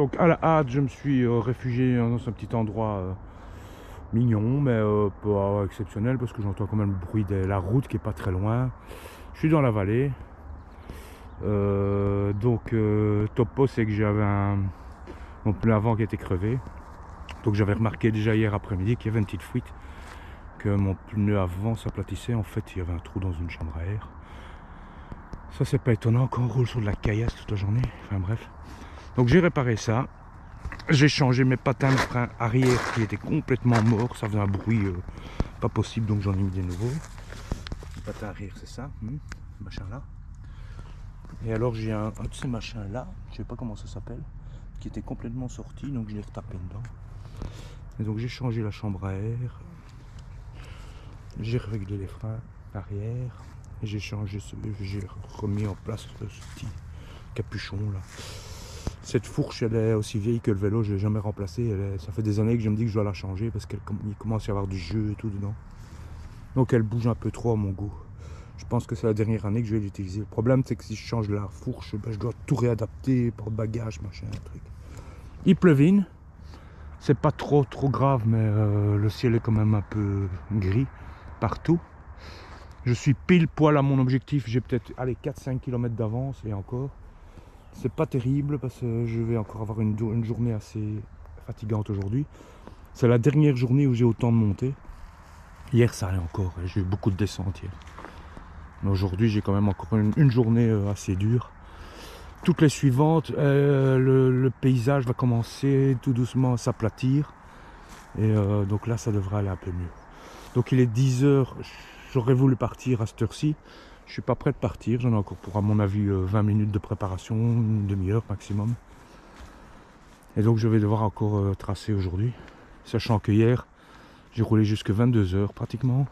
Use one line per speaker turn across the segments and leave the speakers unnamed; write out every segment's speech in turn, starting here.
Donc à la hâte, je me suis réfugié dans un petit endroit mignon, mais pas exceptionnel parce que j'entends quand même le bruit de la route qui est pas très loin. Je suis dans la vallée. Topo, c'est que j'avais mon pneu avant qui était crevé. Donc j'avais remarqué déjà hier après-midi qu'il y avait une petite fuite, que mon pneu avant s'aplatissait. En fait, il y avait un trou dans une chambre à air. Ça, c'est pas étonnant quand on roule sur de la caillasse toute la journée. Enfin bref. Donc j'ai réparé ça. J'ai changé mes patins de frein arrière qui étaient complètement morts. Ça faisait un bruit pas possible, donc j'en ai mis des nouveaux. Les patins arrière, c'est ça, ce machin-là. Et alors j'ai un de ces machins-là, je sais pas comment ça s'appelle, qui était complètement sorti, donc je l'ai retapé dedans. Et donc j'ai changé la chambre à air. J'ai réglé les freins arrière. Et j'ai remis en place ce petit capuchon là. Cette fourche, elle est aussi vieille que le vélo, je l'ai jamais remplacée. Ça fait des années que je me dis que je dois la changer parce qu'il commence à y avoir du jeu et tout dedans. Donc elle bouge un peu trop à mon goût. Je pense que c'est la dernière année que je vais l'utiliser. Le problème, c'est que si je change la fourche, je dois tout réadapter, porte-bagages, machin, truc. Il pleuvine. C'est pas trop grave, mais le ciel est quand même un peu gris partout. Je suis pile poil à mon objectif. J'ai peut-être 4-5 km d'avance et encore. C'est pas terrible parce que je vais encore avoir une journée assez fatigante aujourd'hui. C'est la dernière journée où j'ai autant de montées. Hier ça allait encore, j'ai eu beaucoup de descentes hier. Mais aujourd'hui j'ai quand même encore une journée assez dure. Toutes les suivantes, le paysage va commencer tout doucement à s'aplatir. Et donc là ça devrait aller un peu mieux. Donc il est 10 h, j'aurais voulu partir à cette heure-ci. Je suis pas prêt de partir, j'en ai encore pour à mon avis 20 minutes de préparation, une demi-heure maximum. Et donc je vais devoir encore tracer aujourd'hui. Sachant que hier, j'ai roulé jusque 22 h pratiquement.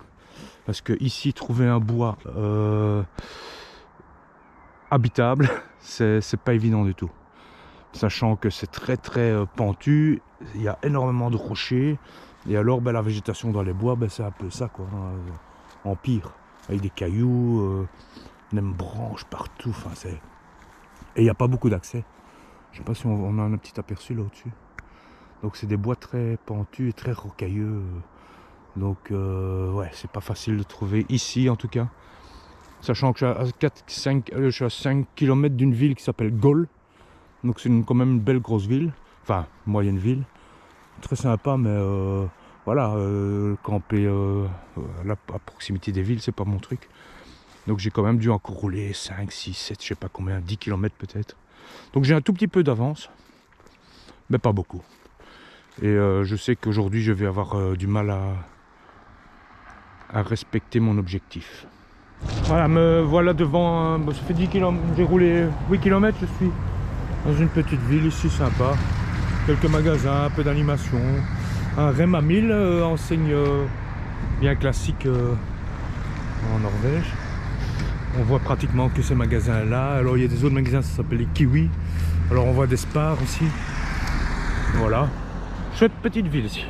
Parce que ici, trouver un bois habitable, c'est pas évident du tout. Sachant que c'est très pentu, il y a énormément de rochers. Et alors la végétation dans les bois, c'est un peu ça quoi, en pire. Avec des cailloux, même branches partout. Enfin, et il n'y a pas beaucoup d'accès. Je sais pas si on a un petit aperçu là au-dessus. Donc c'est des bois très pentus et très rocailleux. Donc ouais, c'est pas facile de trouver ici en tout cas. Sachant que je suis à 5 km d'une ville qui s'appelle Gol. Donc c'est quand même une belle grosse ville. Enfin, moyenne ville. Très sympa, mais voilà, camper à proximité des villes, c'est pas mon truc. Donc j'ai quand même dû encore rouler 5, 6, 7, je sais pas combien, 10 km peut-être. Donc j'ai un tout petit peu d'avance, mais pas beaucoup. Et je sais qu'aujourd'hui je vais avoir du mal à respecter mon objectif. Voilà, me voilà devant, ça fait 10 km, j'ai roulé 8 km, je suis dans une petite ville ici sympa. Quelques magasins, un peu d'animation. Un Rema 1000, enseigne bien classique en Norvège. On voit pratiquement que ces magasins là. Alors il y a des autres magasins, ça s'appelle les Kiwi. Alors on voit des Spar aussi. Voilà. Chouette petite ville ici.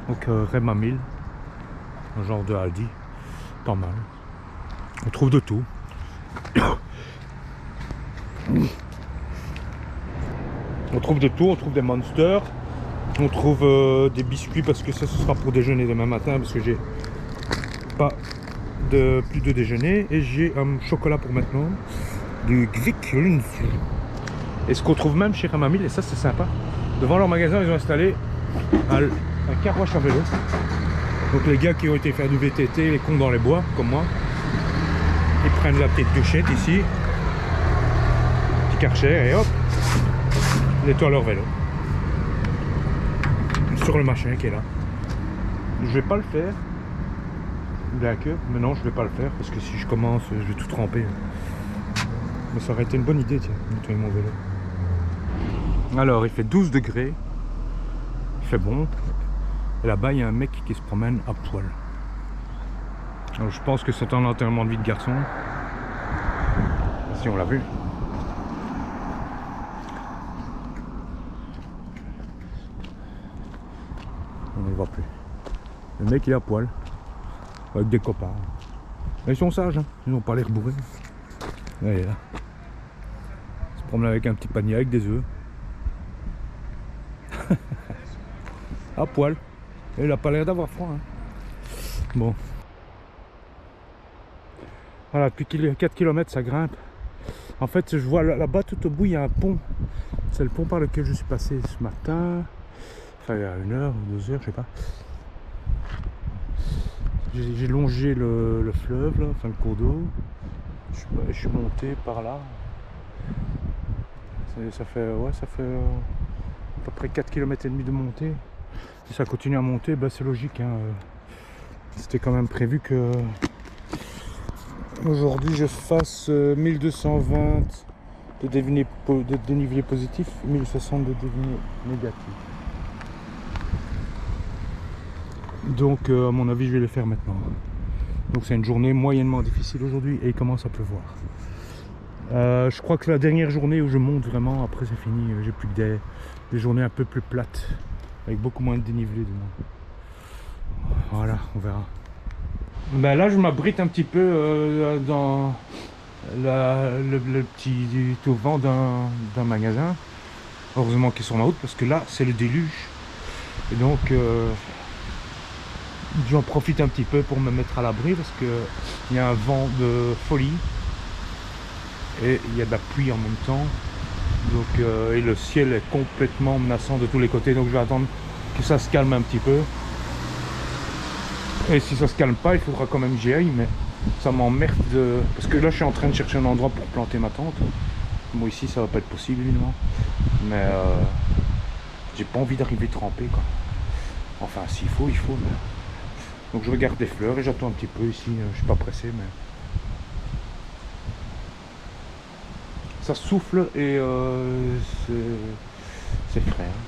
Donc Rema 1000. Un genre de Aldi. Pas mal. On trouve de tout. On trouve de tout, on trouve des Monsters. On trouve des biscuits parce que ça ce sera pour déjeuner demain matin parce que j'ai pas plus de déjeuner et j'ai un chocolat pour maintenant du Gviklund. Et ce qu'on trouve même chez Rema 1000, et ça c'est sympa, devant leur magasin ils ont installé un car wash à vélo. Donc les gars qui ont été faire du VTT, les cons dans les bois comme moi, ils prennent la petite douchette ici, petit karcher et hop, ils nettoient leur vélo sur le machin qui est là. Je vais pas le faire, bien que, mais non je vais pas le faire parce que si je commence je vais tout tremper. Mais ça aurait été une bonne idée, tiens, nettoyer mon vélo. Alors il fait 12 degrés, il fait bon, et là-bas il y a un mec qui se promène à poil. Alors je pense que c'est un enterrement de vie de garçon, si on l'a vu. On ne le voit plus. Le mec il est à poil, avec des copains. Mais ils sont sages, hein. Ils n'ont pas l'air bourrés. Là, il est là. Il se promène avec un petit panier avec des œufs. À poil. Et il a pas l'air d'avoir froid. Hein. Bon. Voilà, depuis 4 km ça grimpe. En fait, je vois là-bas tout au bout, il y a un pont. C'est le pont par lequel je suis passé ce matin. Enfin, il y a 1 heure ou 2 heures, je sais pas. J'ai longé le fleuve, là, enfin le cours d'eau. Je suis monté par là. Ça fait à peu près 4 km et demi de montée. Si ça continue à monter, bah, c'est logique. Hein. C'était quand même prévu que aujourd'hui je fasse 1220 de dénivelé positif, 1060 de dénivelé négatif. Donc à mon avis je vais les faire maintenant. Donc c'est une journée moyennement difficile aujourd'hui et il commence à pleuvoir. Je crois que la dernière journée où je monte vraiment, après c'est fini, j'ai plus que des journées un peu plus plates, avec beaucoup moins de dénivelé. Voilà, on verra. Ben là je m'abrite un petit peu dans le petit auvent d'un magasin. Heureusement qu'ils sont en route parce que là c'est le déluge. Et donc j'en profite un petit peu pour me mettre à l'abri parce que il y a un vent de folie. Et il y a de la pluie en même temps. Donc, et le ciel est complètement menaçant de tous les côtés. Donc je vais attendre que ça se calme un petit peu. Et si ça se calme pas, il faudra quand même que j'y aille. Mais ça m'emmerde de... Parce que là je suis en train de chercher un endroit pour planter ma tente. Moi ici ça va pas être possible évidemment. Mais j'ai pas envie d'arriver trempé quoi. Enfin s'il faut, il faut. Mais... Donc je regarde les fleurs et j'attends un petit peu ici. Je suis pas pressé mais... Ça souffle et c'est frais. Hein.